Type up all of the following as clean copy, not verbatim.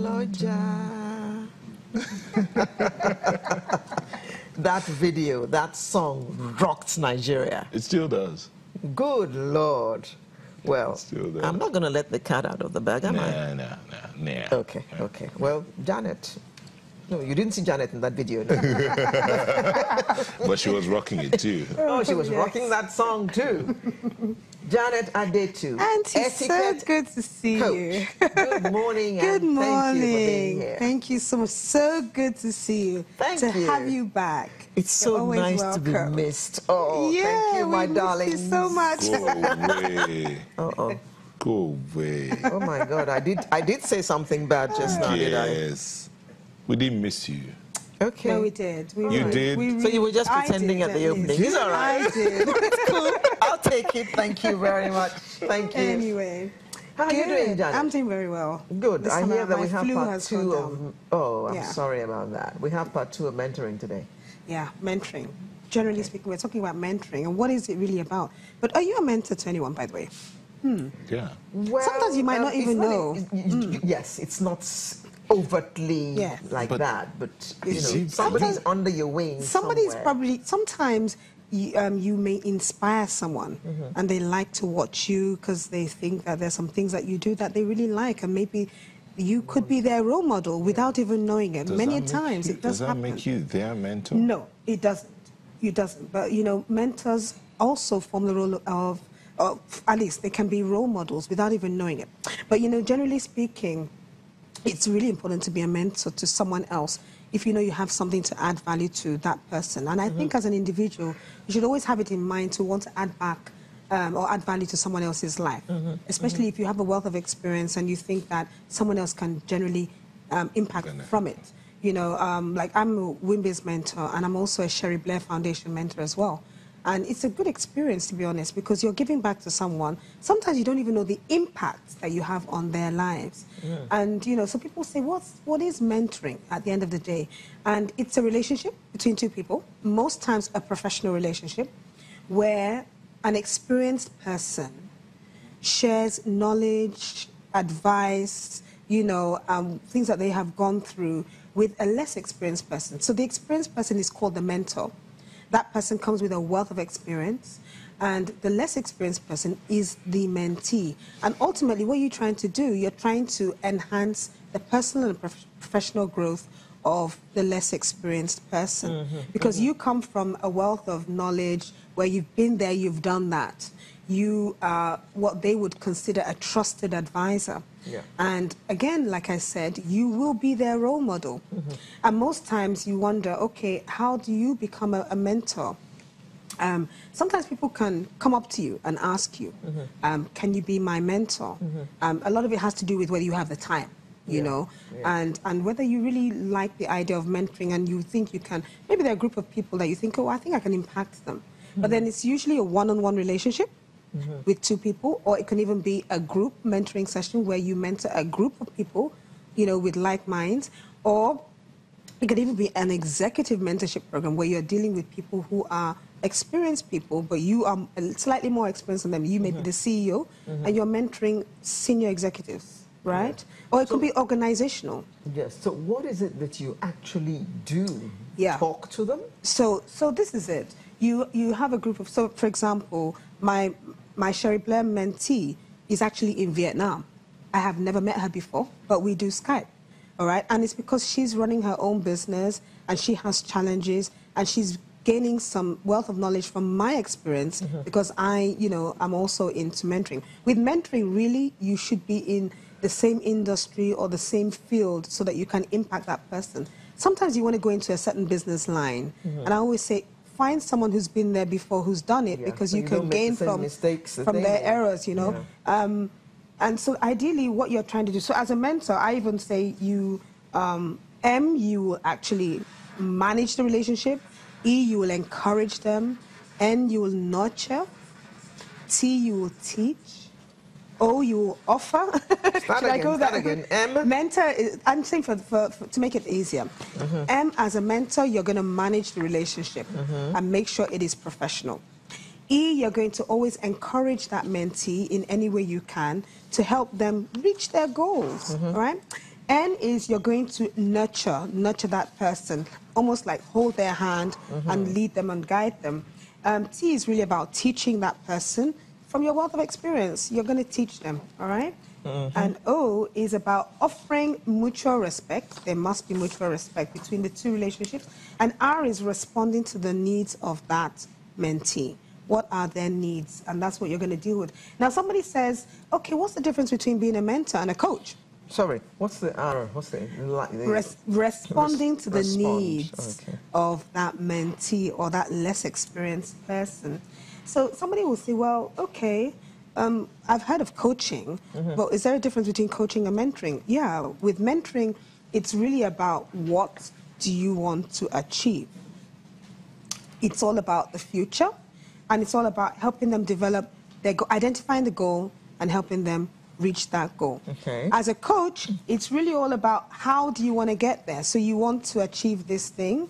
Oloja. That video, that song rocked Nigeria. It still does. Good Lord. Well, I'm not going to let the cat out of the bag, am I? Nah. Okay. Well, Janet. No, you didn't see Janet in that video. No? But she was rocking it too. Oh, she was rocking that song too. Janet Adetu. Auntie, Etiquette so good to see coach. You. Good morning. Good and morning. Thank you for being here. Thank you so much. So good to see you. Thank you. To have you back. It's so nice welcome. to be missed. Oh, yeah, thank you, my darling. You so much. Go away. Go away. Oh my God, I did say something bad just now, did I? Yes. We didn't miss you. Okay. No, we did. You did? So you were just pretending at the opening. It's all right. I did. It's cool. I'll take it. Thank you very much. Thank you. Anyway. How are you doing, Janet? I'm doing very well. Good. I hear that we have part 2 of... Oh, I'm Yeah. sorry about that. We have part 2 of mentoring today. Yeah, mentoring. Generally speaking, we're talking about mentoring and what is it really about. But are you a mentor to anyone, by the way? Yeah. Well, sometimes you might not even know. Yes, it's not overtly like that, but you know, somebody's under your wing. Somebody's somewhere. probably, sometimes you may inspire someone and they like to watch you because they think that there's some things that you do that they really like, and maybe you could be their role model without even knowing it. Many times it does happen. Does that make you their mentor? No, it doesn't. It doesn't. But, you know, mentors also form the role of at least they can be role models without even knowing it. But, you know, generally speaking, it's really important to be a mentor to someone else if you know you have something to add value to that person. And I think as an individual, you should always have it in mind to want to add back or add value to someone else's life, especially if you have a wealth of experience and you think that someone else can generally impact from it. You know, like I'm a Wimbe's mentor and I'm also a Sherry Blair Foundation mentor as well. And it's a good experience, to be honest, because you're giving back to someone. Sometimes you don't even know the impact that you have on their lives. And, you know, so people say, what is mentoring at the end of the day? And it's a relationship between two people, most times a professional relationship, where an experienced person shares knowledge, advice, you know, things that they have gone through with a less experienced person. So the experienced person is called the mentor. That person comes with a wealth of experience, and the less experienced person is the mentee. And ultimately, what you're trying to do, you're trying to enhance the personal and professional growth of the less experienced person. Because you come from a wealth of knowledge where you've been there, you've done that. You are what they would consider a trusted advisor. And again, like I said, you will be their role model. And most times you wonder, okay, how do you become a mentor? Sometimes people can come up to you and ask you, can you be my mentor? A lot of it has to do with whether you have the time, you know, and whether you really like the idea of mentoring and you think you can. Maybe there are a group of people that you think, oh, I think I can impact them. But then it's usually a one-on-one relationship with two people, or it can even be a group mentoring session where you mentor a group of people, you know, with like minds, or it could even be an executive mentorship program where you're dealing with people who are experienced people, but you are slightly more experienced than them. You may be the CEO, and you're mentoring senior executives, right? Or it could be organizational. Yes. So what is it that you actually do? Talk to them? So this is it. You have a group of, so for example, my Sherry Blair mentee is actually in Vietnam. I have never met her before, but we do Skype, all right? And it's because she's running her own business and she has challenges and she's gaining some wealth of knowledge from my experience because I'm also into mentoring. With mentoring, really, you should be in the same industry or the same field so that you can impact that person. Sometimes you want to go into a certain business line, and I always say, find someone who's been there before, who's done it, because so you can gain from their errors, you know. And so ideally what you're trying to do, so as a mentor, I even say you, M, you will actually manage the relationship, E, you will encourage them, N, you will nurture, T, you will teach, O, you will offer. Start again. M? Mentor, I'm saying to make it easier. M, as a mentor, you're going to manage the relationship and make sure it is professional. E, you're going to always encourage that mentee in any way you can to help them reach their goals, all right? N is you're going to nurture that person, almost like hold their hand and lead them and guide them. T is really about teaching that person from your wealth of experience. You're going to teach them, all right? And O is about offering mutual respect. There must be mutual respect between the two relationships. And R is responding to the needs of that mentee. What are their needs? And that's what you're going to deal with. Now, somebody says, okay, what's the difference between being a mentor and a coach? Sorry, what's the R? What's the responding to the needs of that mentee or that less experienced person. So somebody will say, well, okay, I've heard of coaching, but is there a difference between coaching and mentoring? Yeah, with mentoring, it's really about what do you want to achieve. It's all about the future, and it's all about helping them develop their goal, identifying the goal and helping them reach that goal. As a coach, it's really all about how do you want to get there. So you want to achieve this thing,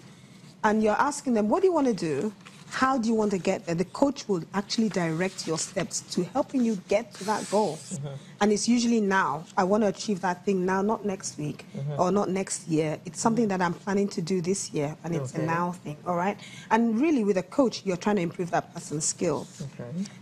and you're asking them, what do you want to do? How do you want to get there? The coach will actually direct your steps to helping you get to that goal. And it's usually now. I want to achieve that thing now, not next week or not next year. It's something that I'm planning to do this year, and it's a now thing, all right? And really, with a coach, you're trying to improve that person's skills.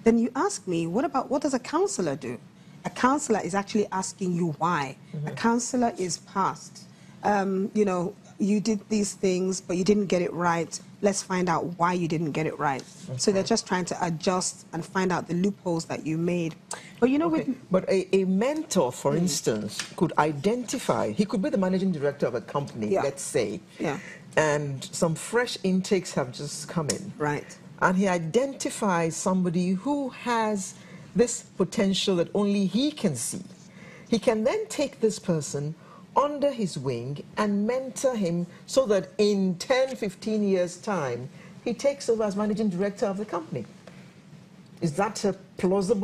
Then you ask me, what does a counselor do? A counselor is actually asking you why. A counselor is past. You know, you did these things, but you didn't get it right. Let's find out why you didn't get it right. So they're just trying to adjust and find out the loopholes that you made. But you know, but a mentor, for instance, could identify. He could be the managing director of a company, let's say, and some fresh intakes have just come in. Right. And he identifies somebody who has this potential that only he can see. He can then take this person under his wing and mentor him so that in 10, 15 years' time, he takes over as managing director of the company. Is that a plausible